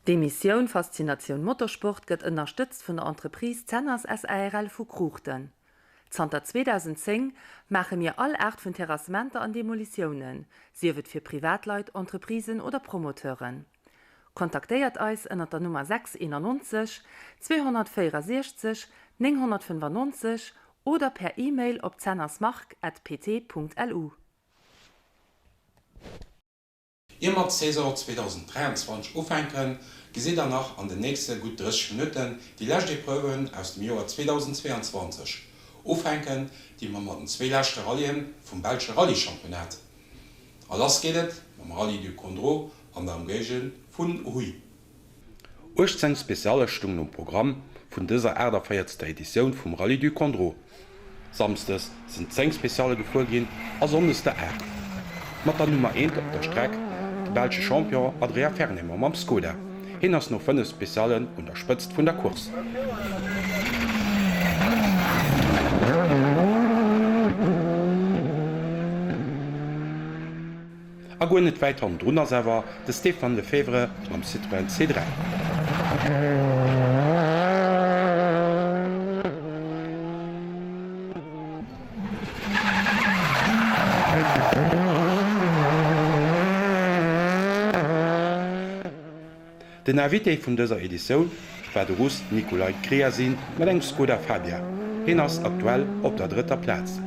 Die Mission Faszination Motorsport gëtt unterstützt vun der Entreprise Zenners SARL vu Kruchten. Zter 2010 mache mir all Art vun Terrassementer an Demolitionen, siewet fir Privatleit, Entreprisen oder Promoteuren. Kontaktéiert eis ënner der Nummer 691 264 995 oder per E-Mail op zennersmark@pt.lu. Ihr mat Saison 2023 aufhängen, gesehen danach an den nächsten gut 30 Minuten die Lächte-Prüfen aus dem Jahr 2022. Aufhängen, die man mit den zwei letzten Rallyen vom Belgischen Rallye-Championat. Alles geht mit dem Rallye du Condro an der Umgebung von Huy. 18 spezielle Stunden im Programm von dieser 40. Edition vom Rallye du Condro. Samstags sind 10 spezielle Gefolgen, als Sonntags der Erd. Mit der Nummer 1 auf der Strecke Belgische Champion Adria Fernehmer mam Skoda. Hin ass no 5 Spezialen unterstützt vun der Kurs. A go net weiter an Drnnerserver de Stefan Lefebvre am Citroën C3. Den Invité vun dëser Edition war de Russ Nikolai Kreasin mat eng Skoda Fabia, hin ass aktuell op der 3. Platz.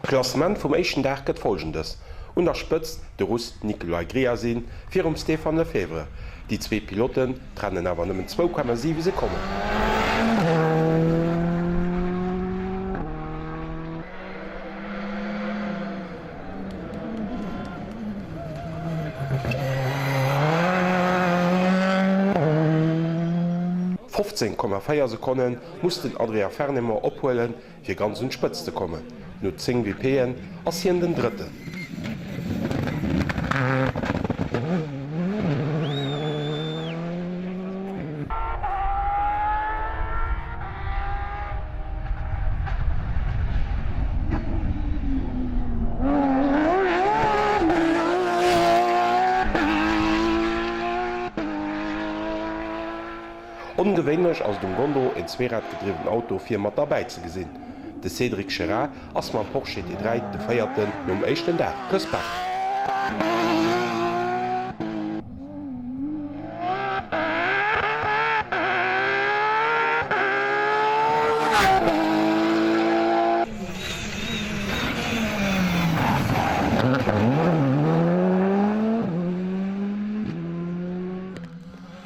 Klassement vum Echen Dach gët folgendes. Unterspëtzt de Russ Nikolai Griasin fir Stefan Lefebvre. Die zwee Piloten trennen awer nëmmen 2,7 se kommen. Sekunden mussten Andrea Fernemer opholen fir ganz un Spëtz ze kommen. No 10 WPen ass hien den Dritten. Ungewöhnlich aus dem Gondo en zweeradgedriven Auto fir mat dabei ze gesinn. De Cédric Gerard ass man Porsche D3 de feierten nom Echten Dach. Respekt!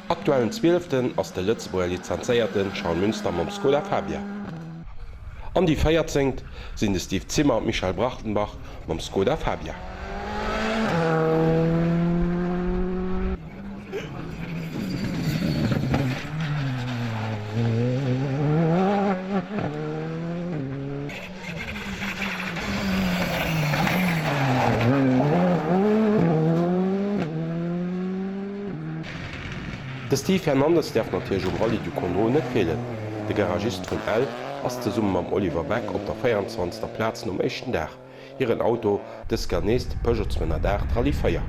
Aktuellen 12. ass de Lützburger Lizenzéierten Charles Münster mam Skoda Fabia. An die Feiert singt sinn de Steve Zimmer und Michael Brachtenbach mam Skoda Fabia. De Steve Hernandez derf natürlich Rallye du Condro net fehlen. De Garagist vun L ass ze Summe am Oliver Beck op der 24. Platz um Echten Dach. Ihren Auto des Garnest Peugeot 208 Rallye feier.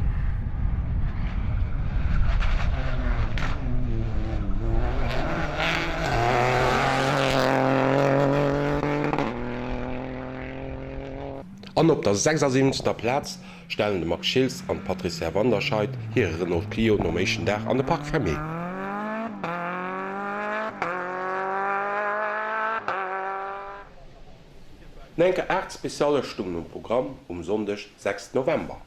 An op der 76. Platz stellen de Max Schilz an Patricia Wanderscheid hire Renault Clio no Echten Dach an de Park Famille. Nenke 8 speziale Stunden im Programm Sonntag 6. November.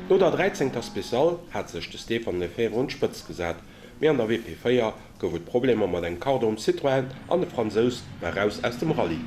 No der 13. Spezial hat sech de Stefan Lefebvre und Spëtz gesat. Mé an der WP4 gowut Probleme mat en Cardom Citroën an de Franzos heraus aus dem Rallye.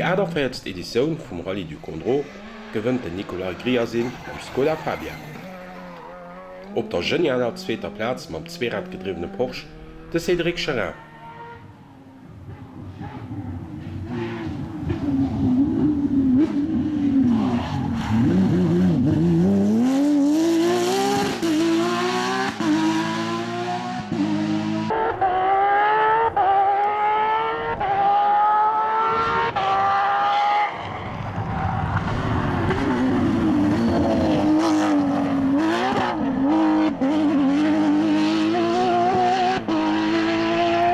Äderfäiertst Editionioun vum Rallye du Condro gewënnt den Nicolas Griasin am Skoda Fabia. Op der genialer zweter Platz mam Zweerad gedriwene Porsche de Cédric Cherin.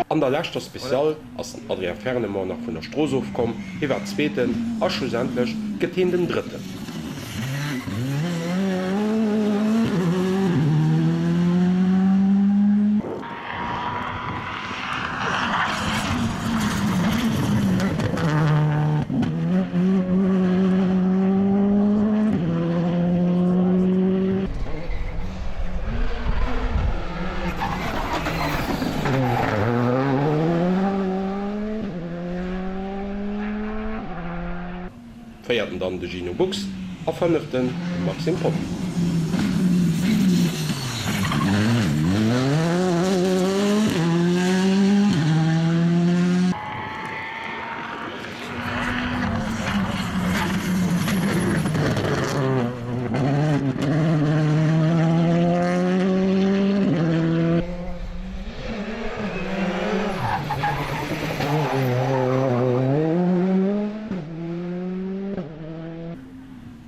An der Lächter Spezial ass den Adria Fernemann nach vun der Strosof kom, iwwer zweeten a schlussendlech geteen den dritten. Feierten dann de Gino Bux aënnerten Maxim Pop.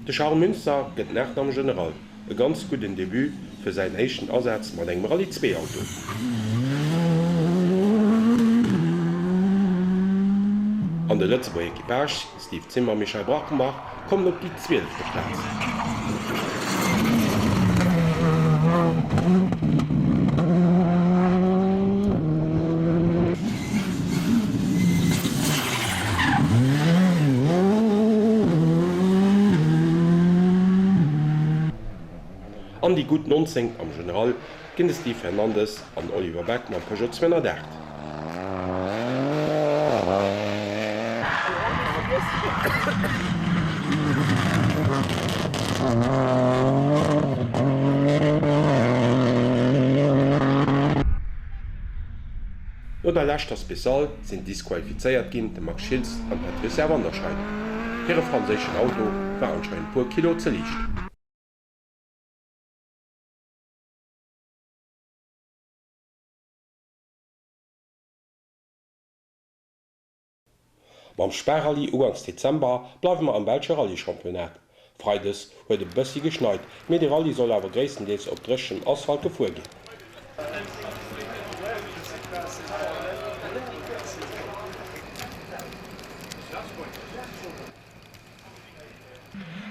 De Charles Münster gëtt nach am General e ganz guten Debüt fir se échten Ersatz mat engem Rallye 2 Auto. An de letzte Ekipage Steve Zimmer Michael Brachenbach kommen op die 12. Platz. An die gut 19 am General ginn es Steve Fernandes an Oliver Beckmann Peugeot 208. No der Lächter Spezial sinn disqualifizéiert ginn de Max Schilz an Patricia Wanderschein. Hire franzéschen Auto war anscheinend pur Kilo zerlicht. Beim Sperrrallye ugangs Dezember bleiwen wir am Belsche Rallye-Championat. Freides huet de bëssi geschneit, mé de Rallye soll awer gréissendeels op dreschen Asphalt gefuer gin.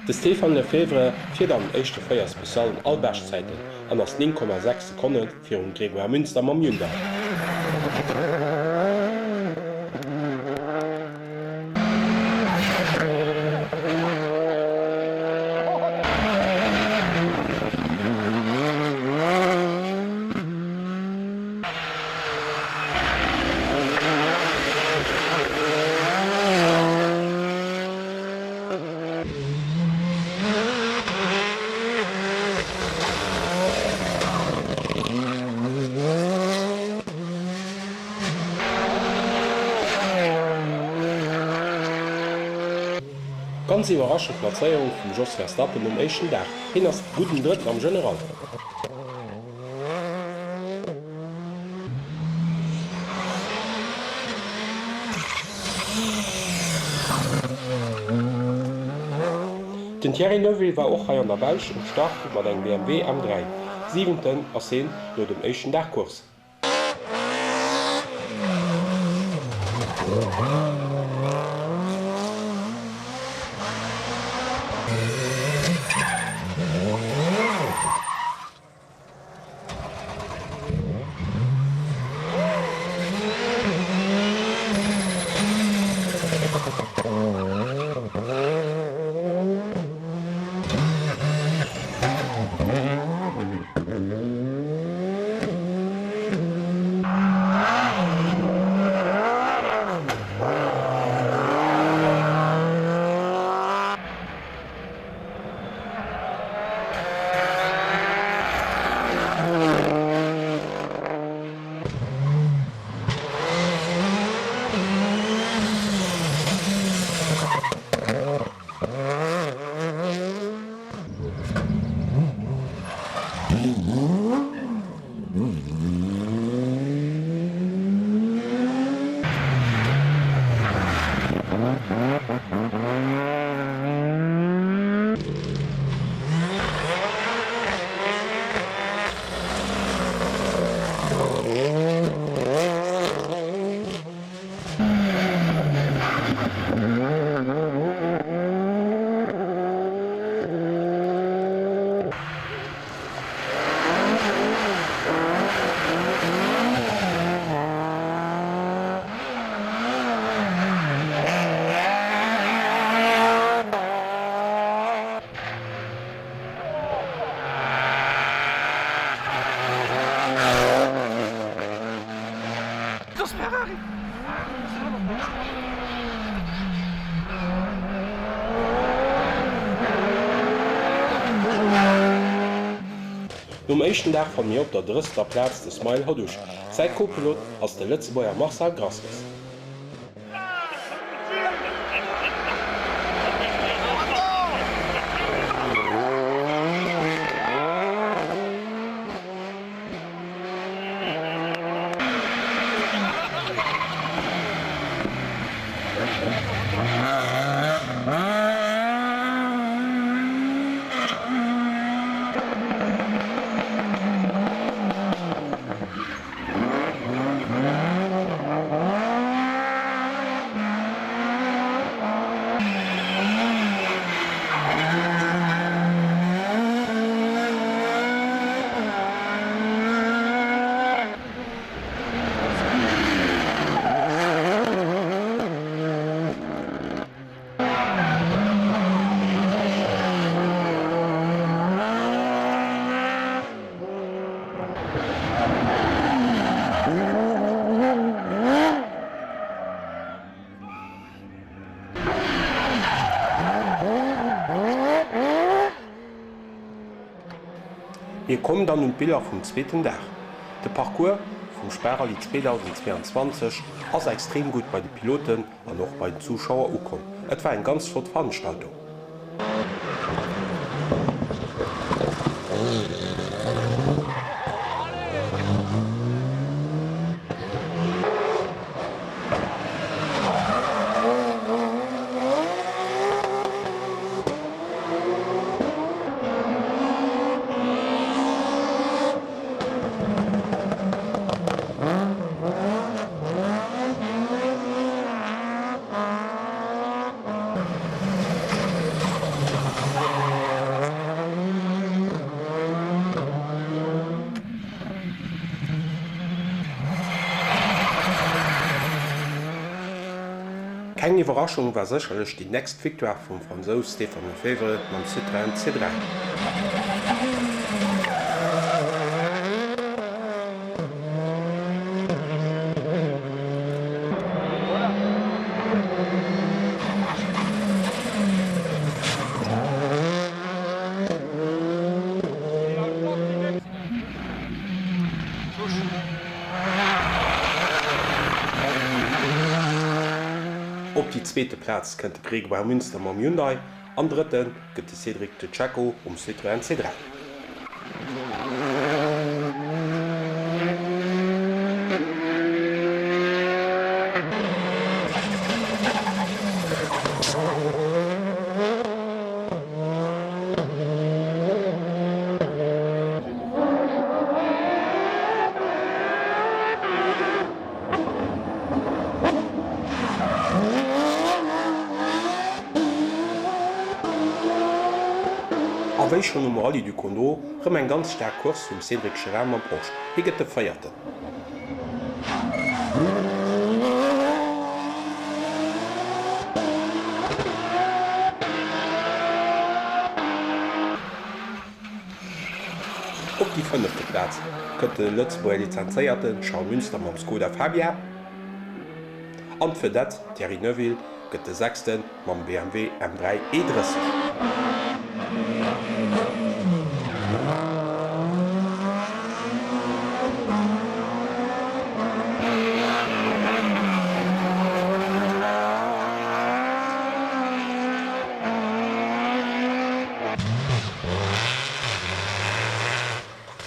De Stefan Lefebvre fir am échte Féier spezialen Albergzäiten an ass 9,6 Sekunden fir Grégoire Münster mam Hyundai. Ganz iwwerraschend Platzéierung vum Jos Verstappen um échen Dach, hin ass guten Dritten am General. Den Thierry Neuville war och an der Belsch und Start mat eng BMW M3, 7. a 10 no dem échen Dachkurs. das Ferrari. Am echten Tag von mir op der dritter Platz des Smile Hadusch. Sei Co-Pilot aus der Lützebauer Marcel Graskes. Wir kommen dann und Bilder vom zweiten Tag. Der Parcours vom Sperrrally 2022 ist extrem gut bei den Piloten und auch bei den Zuschauern angekommen. Es war eine ganz flotte Veranstaltung. Keine Überraschung war sicherlich die nächste Victoire vom Franzose Stéphane Lefebvre beim Citroën C3. Op die zweite Platz kennt Grégoire Münster am Hyundai, am dritten gëtt Cédric Tchako Citroën C3. Aéi schon um Rallye du Condor rëm en ganz stark Kurs vum Cédric Cheram am Porsche. Hi gëtt de feierte. Op die 5. Platz kënnt de Lützeboer lizenzéierten Charles Münster mam Skoda Fabia. An fir dat Thierry Neuville gëtt de 6. mam BMW M3 E30.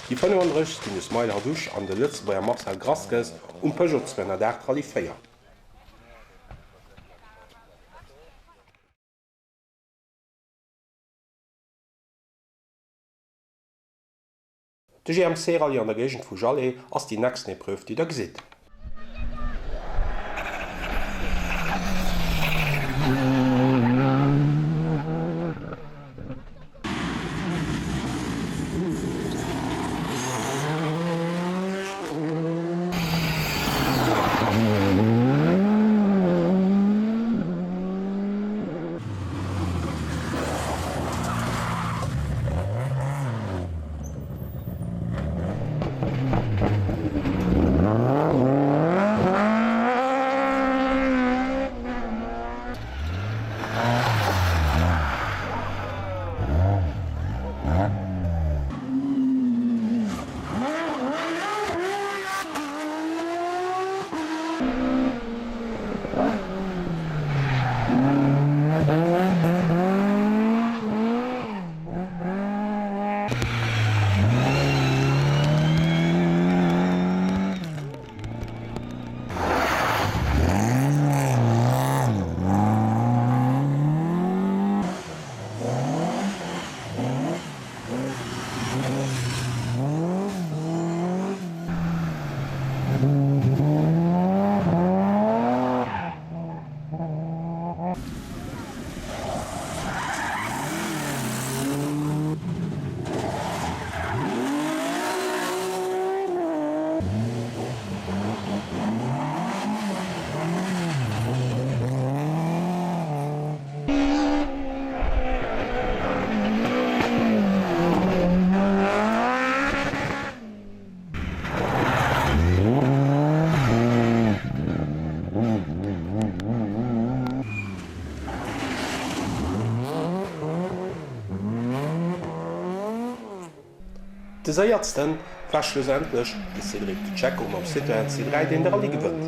Die 35 den Smile Hadusch an de Lützebauer Marcel Graskes Peugeot 208 Rallye 4. De GMC Rallye an der Gegend vu Jalé ass die nächsten Epreuve, die der gesit. De seiertsten verschlussendlech de Cedric Checo am Citroën C3 den der Rallye gewënnt.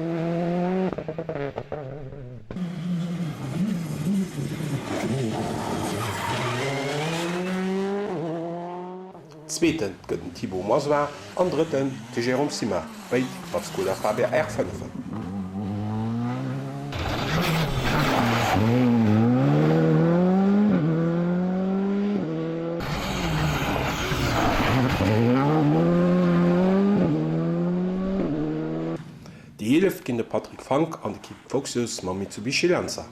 Zweeten gëtt den Thibaut Maswa an dritten de Jérôme Simard wéi wat Skoda Fabia R5. Die 11 ginn de Patrick Frank an de Kipp Foxus ma Mitsubishi Lancer.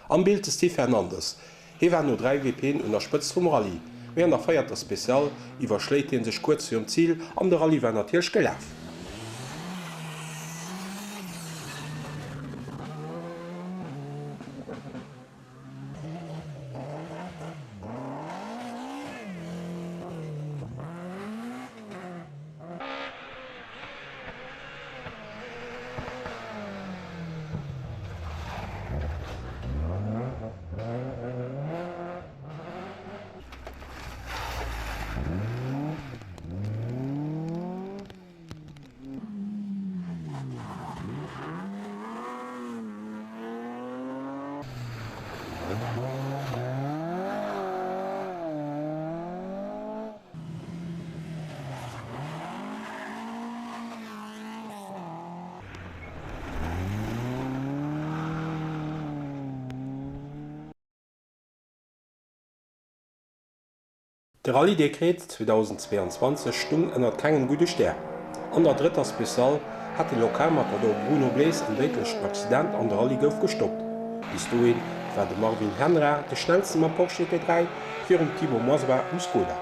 Am Bild Steve Hernandez. Hier waren nur 3 WPen und der Spitz vom Rallye. Während der feiert das Spezial überschlägt ihn sich kurz zum Ziel, am der Rallye war natürlich gelaufen. Der Rallye-Dekret 2022 stung ënner kengen gute Stär. An der dritter Spezial hat de Lokalmatador Bruno Blaise en déitlechen Accident an der Rallye gouf gestoppt. Bis doin war de Marvin Henra de schnellsten mat Porsche T3 fir Thibaut Maswa Skoda.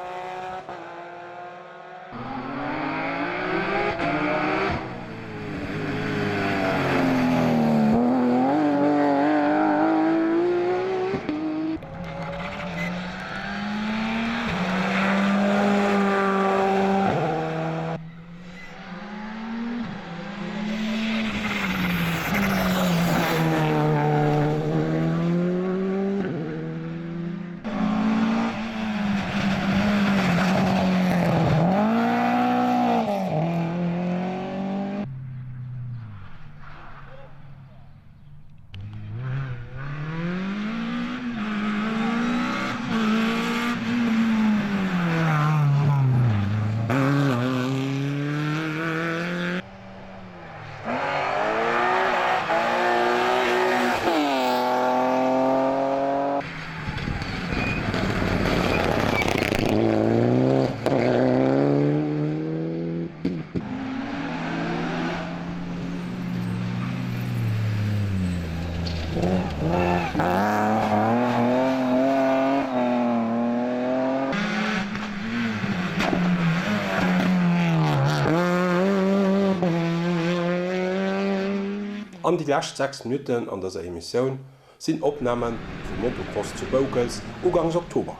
An die lacht 6 Minuten an dieser Emission sind Opnahmen vom Motocross zu Bocals ugangs Oktober.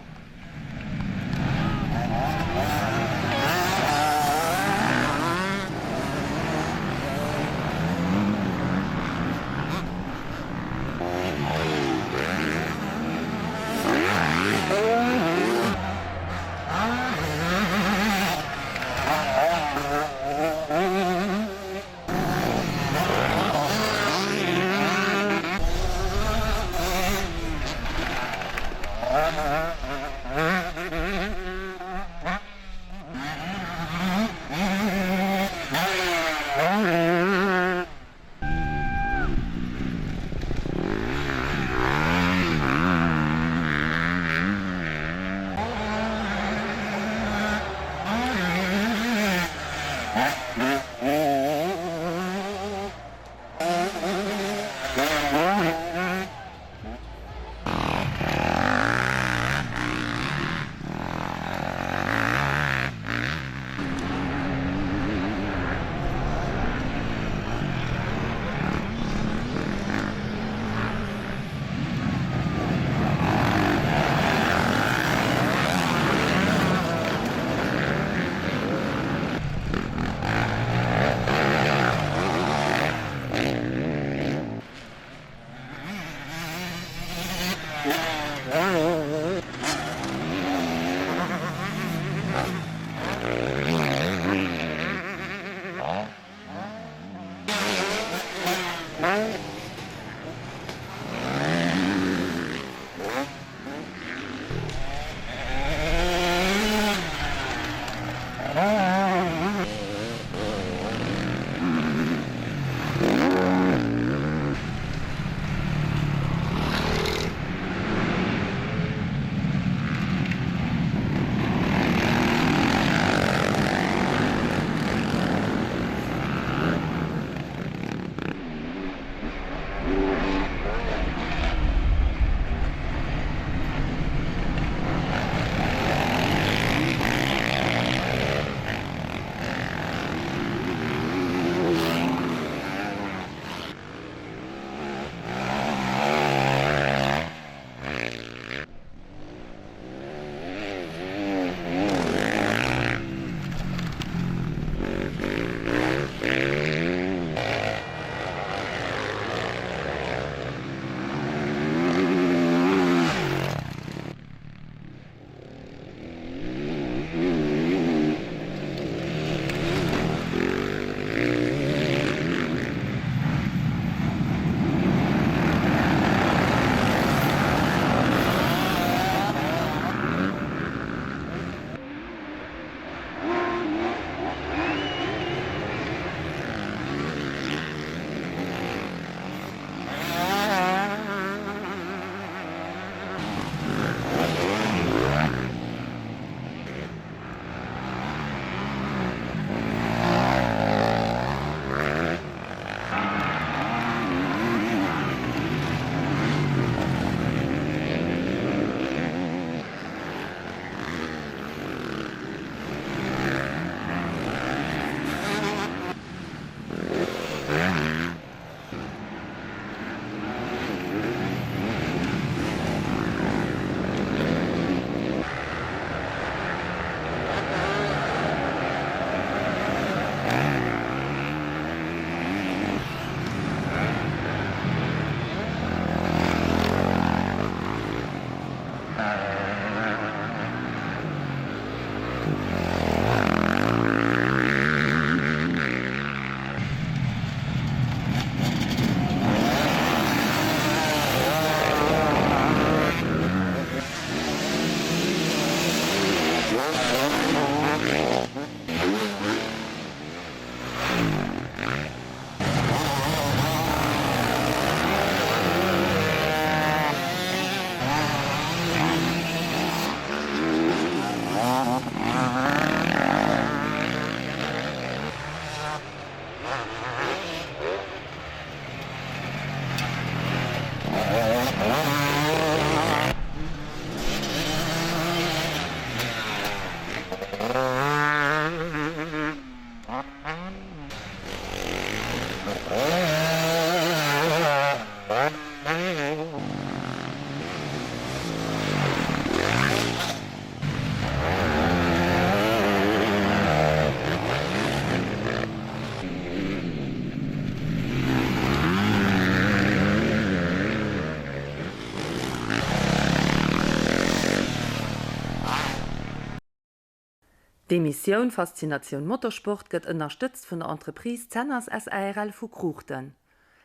Die Mission Faszination Motorsport gëtt unterstützt vun der Entreprise Zenners SARL vu Kruchten.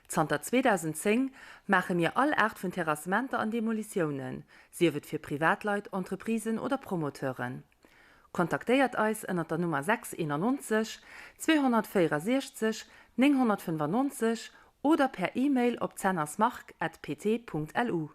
Zter 2010 mache mir all Art vun Terrassementer an Demolitionen, sie wird fir Privatleit, Entreprisen oder Promoteuren. Kontaktéiert eis ënner der Nummer 691 264 995 oder per E-Mail op zennersmark@pt.lu.